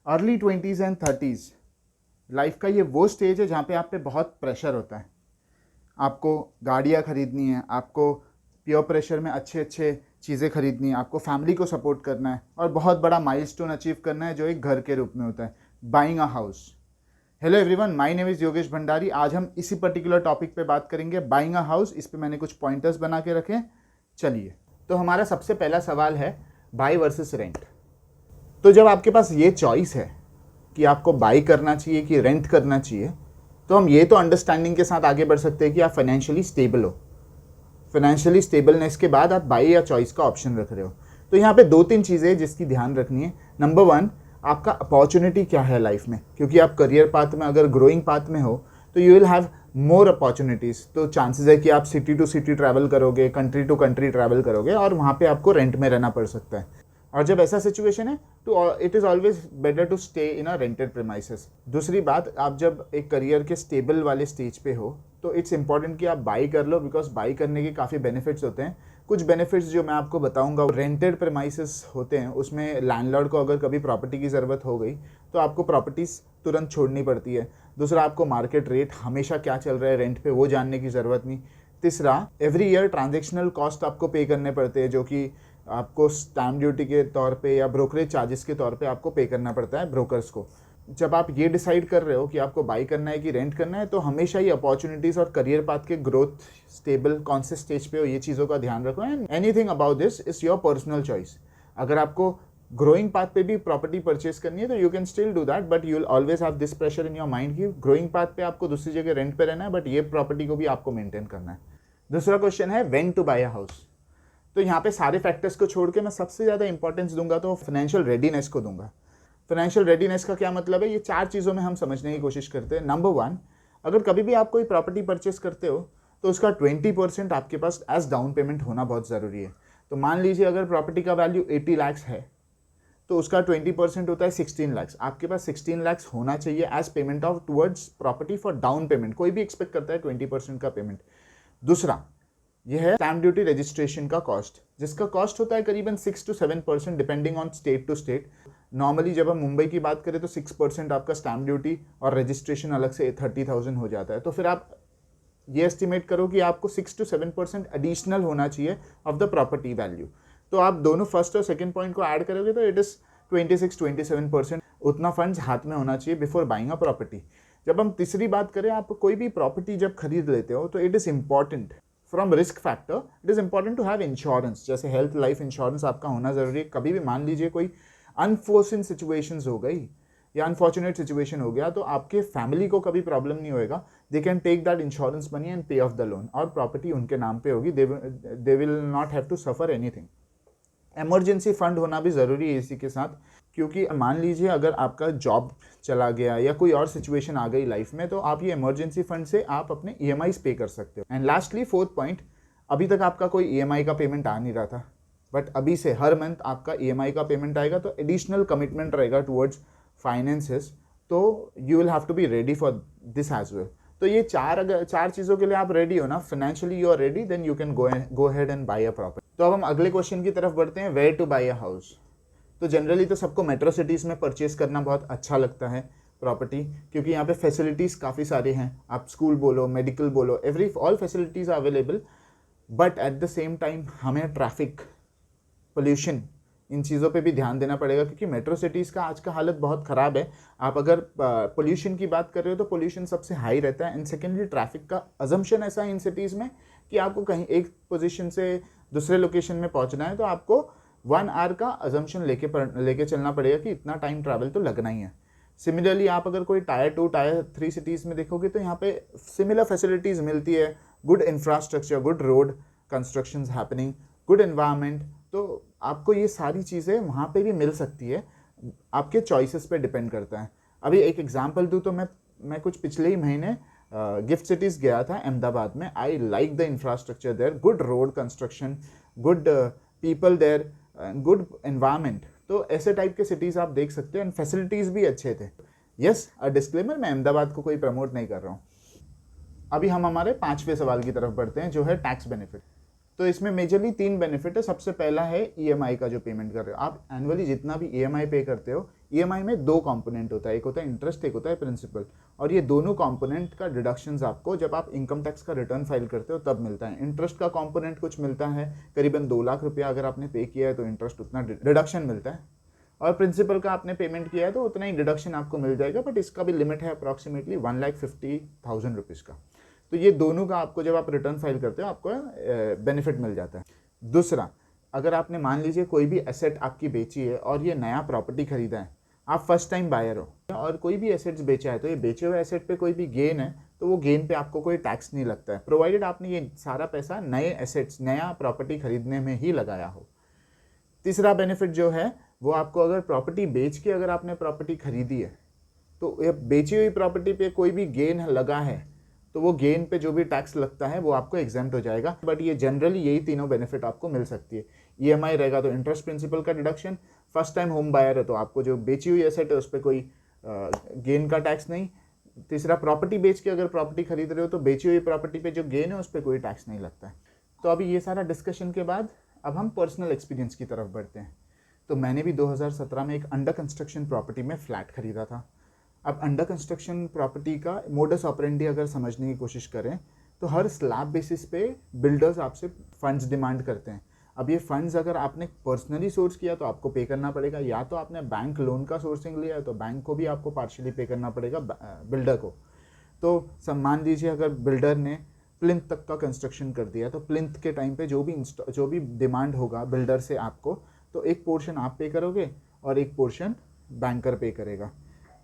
Early 20s and 30s life का ये वो स्टेज है जहाँ पे आप पे बहुत प्रेशर होता है। आपको गाड़ियाँ खरीदनी है, आपको पीयर प्रेशर में अच्छे अच्छे चीज़ें खरीदनी है, आपको फैमिली को सपोर्ट करना है और बहुत बड़ा माइलस्टोन अचीव करना है जो एक घर के रूप में होता है, buying a house. Hello everyone, my name is Yogesh Bhandari. आज हम इसी पर्टिकुलर टॉपिक पे बात करेंगे, बाइंग अ हाउस। इस पे मैंने कुछ पॉइंटर्स बना के रखे। चलिए, तो हमारा सबसे पहला सवाल है बाई वर्सेस रेंट। तो जब आपके पास ये चॉइस है कि आपको बाई करना चाहिए कि रेंट करना चाहिए, तो हम ये तो अंडरस्टैंडिंग के साथ आगे बढ़ सकते हैं कि आप फाइनेंशियली स्टेबल हो। फाइनेंशियली स्टेबलनेस के बाद आप बाई या चॉइस का ऑप्शन रख रहे हो। तो यहाँ पे दो तीन चीज़ें जिसकी ध्यान रखनी है। नंबर वन, आपका अपॉर्चुनिटी क्या है लाइफ में, क्योंकि आप करियर पाथ में अगर ग्रोइंग पाथ में हो तो you will have more opportunities. तो चांसेस है कि आप सिटी टू सिटी ट्रैवल करोगे, कंट्री टू कंट्री ट्रैवल करोगे और वहाँ पे आपको रेंट में रहना पड़ सकता है। और जब ऐसा सिचुएशन है तो it is always better to stay in a rented premises. दूसरी बात, आप जब एक करियर के स्टेबल वाले स्टेज पे हो तो इट्स इंपॉर्टेंट कि आप बाई कर लो, बिकॉज बाई करने के काफ़ी बेनिफिट्स होते हैं। कुछ बेनिफिट्स जो मैं आपको बताऊंगा, रेंटेड प्रीमाइसेस होते हैं, उसमें लैंडलॉर्ड को अगर कभी प्रॉपर्टी की ज़रूरत हो गई तो आपको प्रॉपर्टीज़ तुरंत छोड़नी पड़ती है। दूसरा, आपको मार्केट रेट हमेशा क्या चल रहा है रेंट पे वो जानने की ज़रूरत नहीं। तीसरा, एवरी ईयर ट्रांजेक्शनल कॉस्ट आपको पे करने पड़ते हैं, जो कि आपको स्टैम्प ड्यूटी के तौर पे या ब्रोकरेज चार्जेस के तौर पे आपको पे करना पड़ता है ब्रोकर्स को। जब आप ये डिसाइड कर रहे हो कि आपको बाई करना है कि रेंट करना है, तो हमेशा ये अपॉर्चुनिटीज़ और करियर पाथ के ग्रोथ स्टेबल कौन से स्टेज पे हो, ये चीज़ों का ध्यान रखो। And anything about this is your personal choice. अगर आपको ग्रोइंग पाथ पे भी प्रॉपर्टी परचेज करनी है तो you can still do that, but you will always have this pressure in your mind कि ग्रोइंग पाथ पे आपको दूसरी जगह रेंट पे रहना है, बट ये प्रॉपर्टी को भी आपको मेंटेन करना है। दूसरा क्वेश्चन है when to buy a house. तो यहाँ पे सारे फैक्टर्स को छोड़ के मैं सबसे ज़्यादा इंपॉर्टेंस दूंगा तो फाइनेंशियल रेडीनेस को दूंगा। फाइनेंशियल रेडीनेस का क्या मतलब है, ये चार चीज़ों में हम समझने की कोशिश करते हैं। नंबर वन, अगर कभी भी आप कोई प्रॉपर्टी परचेस करते हो तो उसका 20% आपके पास एज डाउन पेमेंट होना बहुत ज़रूरी है। तो मान लीजिए अगर प्रॉपर्टी का वैल्यू 80 लाख है तो उसका 20% होता है 16 लाख। आपके पास 16 लाख होना चाहिए as payment of towards property for down payment. कोई भी एक्सपेक्ट करता है 20% का पेमेंट। दूसरा, यह है स्टैम्प ड्यूटी रजिस्ट्रेशन का कॉस्ट, जिसका कॉस्ट होता है करीबन 6 to 7% depending on state to state. Normally जब हम मुंबई की बात करें तो 6% आपका स्टैम्प ड्यूटी और रजिस्ट्रेशन अलग से 30,000 हो जाता है। तो फिर आप ये एस्टिमेट करो कि आपको 6 to 7% एडिशनल होना चाहिए ऑफ द प्रॉपर्टी वैल्यू। तो आप दोनों फर्स्ट और सेकंड पॉइंट को ऐड करोगे तो इट इज़ 26-27%। उतना फंड्स हाथ में होना चाहिए बिफोर बाइंग अ प्रॉपर्टी। जब हम तीसरी बात करें, आप कोई भी प्रॉपर्टी जब खरीद लेते हो तो it is important from risk factor, it is important to have insurance. जैसे हेल्थ लाइफ इंश्योरेंस आपका होना ज़रूरी है। कभी भी मान लीजिए कोई अनफोर्सिन सिचुएशंस हो गई या अनफॉर्चुनेट सिचुएशन हो गया तो आपके फैमिली को कभी प्रॉब्लम नहीं होएगा। They can take that insurance money and pay off the loan, और प्रॉपर्टी उनके नाम पे होगी। They will not have to suffer anything. Emergency fund होना भी ज़रूरी है इसी के साथ, क्योंकि मान लीजिए अगर आपका जॉब चला गया या कोई और सिचुएशन आ गई लाइफ में, तो आप ये इमरजेंसी फंड से आप अपने EMIs पे कर सकते हो। एंड लास्टली फोर्थ पॉइंट, अभी तक आपका कोई EMI का पेमेंट आ नहीं रहा था, बट अभी से हर मंथ आपका EMI का पेमेंट आएगा, तो एडिशनल कमिटमेंट रहेगा टुवर्ड्स फाइनेंसेस। तो you will have to be ready for this as well. तो ये अगर चार चीज़ों के लिए आप रेडी हो ना, financially you are ready, then you can go ahead and buy a property. तो अब हम अगले क्वेश्चन की तरफ बढ़ते हैं, where to buy a house. तो जनरली तो सबको मेट्रो सिटीज़ में परचेस करना बहुत अच्छा लगता है प्रॉपर्टी, क्योंकि यहाँ पे फैसिलिटीज़ काफ़ी सारी हैं। आप स्कूल बोलो, मेडिकल बोलो, all facilities are available. But at the same time हमें ट्रैफिक, पोल्यूशन, इन चीज़ों पे भी ध्यान देना पड़ेगा, क्योंकि मेट्रो सिटीज़ का आज का हालत बहुत ख़राब है। आप अगर पोल्यूशन की बात कर रहे हो तो पोल्यूशन सबसे हाई रहता है। एंड सेकेंडली, ट्रैफिक का अजम्पशन ऐसा है इन सिटीज़ में कि आपको कहीं एक पोजीशन से दूसरे लोकेशन में पहुंचना है तो आपको 1 आवर का अजम्पशन लेके चलना पड़ेगा कि इतना टाइम ट्रैवल तो लगना ही है। सिमिलरली आप अगर कोई टायर 2, टायर 3 सिटीज़ में देखोगे तो यहाँ पे सिमिलर फैसिलिटीज़ मिलती है। Good infrastructure, good road construction happening, good environment. तो आपको ये सारी चीज़ें वहाँ पे भी मिल सकती है, आपके चॉइसेस पे डिपेंड करता है। अभी एक एग्जांपल दूँ तो मैं कुछ पिछले ही महीने गिफ्ट सिटीज़ गया था अहमदाबाद में। I like the infrastructure there, good road construction, good people there, good environment. तो ऐसे टाइप के सिटीज़ आप देख सकते हैं एंड फैसिलिटीज़ भी अच्छे थे। यस, अ डिस्क्लेमर, मैं अहमदाबाद को कोई प्रमोट नहीं कर रहा हूँ। अभी हम हमारे 5वें सवाल की तरफ बढ़ते हैं, जो है टैक्स बेनिफिट। तो इसमें मेजरली 3 बेनिफिट है। सबसे पहला है EMI का जो पेमेंट कर रहे हो आप, एनुअली जितना भी EMI पे करते हो, ईएमआई में दो कंपोनेंट होता है, एक होता है इंटरेस्ट, एक होता है प्रिंसिपल, और ये दोनों कंपोनेंट का डिडक्शंस आपको जब आप इनकम टैक्स का रिटर्न फाइल करते हो तब मिलता है। इंटरेस्ट का कंपोनेंट कुछ मिलता है, करीबन 2 लाख रुपया अगर आपने पे किया है तो इंटरेस्ट उतना डिडक्शन मिलता है, और प्रिंसिपल का आपने पेमेंट किया है तो उतना ही डिडक्शन आपको मिल जाएगा, बट इसका भी लिमिट है अप्रॉक्सीमेटली 1,50,000 रुपीज़ का। तो ये दोनों का आपको जब आप रिटर्न फाइल करते हो आपको बेनिफिट मिल जाता है। दूसरा, अगर आपने मान लीजिए कोई भी एसेट आपकी बेची है और ये नया प्रॉपर्टी खरीदा है, आप फर्स्ट टाइम बायर हो और कोई भी एसेट्स बेचा है, तो ये बेचे हुए एसेट पे कोई भी गेन है तो वो गेन पे आपको कोई टैक्स नहीं लगता है, प्रोवाइडेड आपने ये सारा पैसा नए एसेट्स, नया प्रॉपर्टी खरीदने में ही लगाया हो। तीसरा बेनिफिट जो है वो आपको, अगर प्रॉपर्टी बेच के अगर आपने प्रॉपर्टी खरीदी है तो ये बेची हुई प्रॉपर्टी पे कोई भी गेन लगा है तो वो गेन पे जो भी टैक्स लगता है वो आपको एग्जेम्प्ट हो जाएगा। बट ये जनरली यही तीनों बेनिफिट आपको मिल सकती है। ईएमआई रहेगा तो इंटरेस्ट प्रिंसिपल का deduction, first time home buyer है तो आपको जो बेची हुई एसेट है उस पर कोई गेन का टैक्स नहीं। तीसरा, प्रॉपर्टी बेच के अगर प्रॉपर्टी खरीद रहे हो तो बेची हुई प्रॉपर्टी पे जो गेन है उस पर कोई टैक्स नहीं लगता है। तो अभी ये सारा डिस्कशन के बाद अब हम पर्सनल एक्सपीरियंस की तरफ बढ़ते हैं। तो मैंने भी 2017 में एक अंडर कंस्ट्रक्शन प्रॉपर्टी में फ्लैट खरीदा था। अब अंडर कंस्ट्रक्शन प्रॉपर्टी का मोडस ऑपरेंडी अगर समझने की कोशिश करें तो हर स्लैब बेसिस पे बिल्डर्स आपसे फंड्स डिमांड करते हैं। अब ये फंड्स अगर आपने पर्सनली सोर्स किया तो आपको पे करना पड़ेगा, या तो आपने बैंक लोन का सोर्सिंग लिया है तो बैंक को भी आपको पार्शियली पे करना पड़ेगा बिल्डर को। तो मान लीजिए अगर बिल्डर ने प्लिंथ तक का कंस्ट्रक्शन कर दिया तो प्लिंथ के टाइम पे जो भी डिमांड होगा बिल्डर से आपको, तो एक पोर्शन आप पे करोगे और एक पोर्शन बैंकर पे करेगा।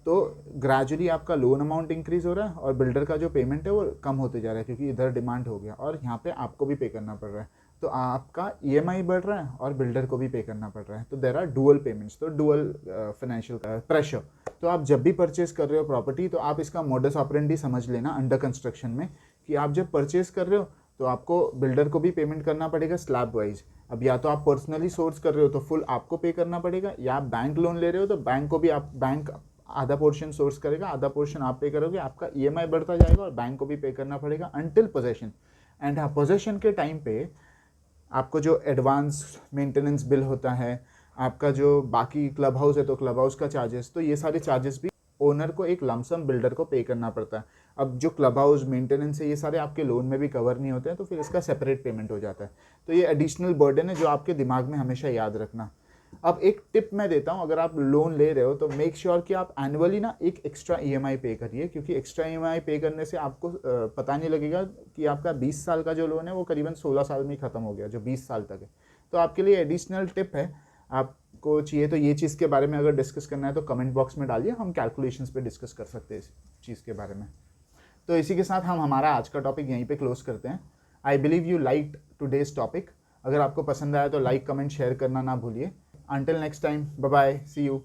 तो ग्रेजुअली आपका लोन अमाउंट इंक्रीज हो रहा है और बिल्डर का जो पेमेंट है वो कम होते जा रहा है, क्योंकि इधर डिमांड हो गया और यहाँ पे आपको भी पे करना पड़ रहा है। तो आपका ईएमआई बढ़ रहा है और बिल्डर को भी पे करना पड़ रहा है, तो देयर आर डुअल पेमेंट्स, तो डुअल फाइनेंशियल प्रेशर। तो आप जब भी परचेज कर रहे हो प्रॉपर्टी तो आप इसका मोडस ऑपरेंडी समझ लेना अंडर कंस्ट्रक्शन में, कि आप जब परचेज कर रहे हो तो आपको बिल्डर को भी पेमेंट करना पड़ेगा स्लैब वाइज। अब या तो आप पर्सनली सोर्स कर रहे हो तो फुल आपको पे करना पड़ेगा, या आप बैंक लोन ले रहे हो तो बैंक को भी आप बैंक आधा पोर्शन सोर्स करेगा, आधा पोर्शन आप पे करोगे, आपका ईएमआई बढ़ता जाएगा और बैंक को भी पे करना पड़ेगा अंटिल पोजेशन। एंड हाँ, पोजेशन के टाइम पे आपको जो एडवांस मेंटेनेंस बिल होता है, आपका जो बाकी क्लब हाउस है तो क्लब हाउस का चार्जेस, तो ये सारे चार्जेस भी ओनर को एक लमसम बिल्डर को पे करना पड़ता है। अब जो क्लब हाउस मेंटेनेंस है ये सारे आपके लोन में भी कवर नहीं होते हैं, तो फिर इसका सेपरेट पेमेंट हो जाता है। तो ये एडिशनल बर्डन है जो आपके दिमाग में हमेशा याद रखना। अब एक टिप मैं देता हूँ, अगर आप लोन ले रहे हो तो मेक श्योर कि आप एनुअली ना एक एक्स्ट्रा ईएमआई पे करिए, क्योंकि एक्स्ट्रा ईएमआई पे करने से आपको पता नहीं लगेगा कि आपका 20 साल का जो लोन है वो करीबन 16 साल में ही ख़त्म हो गया, जो 20 साल तक है। तो आपके लिए एडिशनल टिप है, आपको चाहिए तो ये चीज़ के बारे में अगर डिस्कस करना है तो कमेंट बॉक्स में डालिए, हम कैलकुलेशंस पे डिस्कस कर सकते हैं इस चीज़ के बारे में। तो इसी के साथ हम हमारा आज का टॉपिक यहीं पे क्लोज करते हैं। I believe you like today's topic. अगर आपको पसंद आया तो लाइक, कमेंट, शेयर करना ना भूलिए। Until next time, bye bye, see you.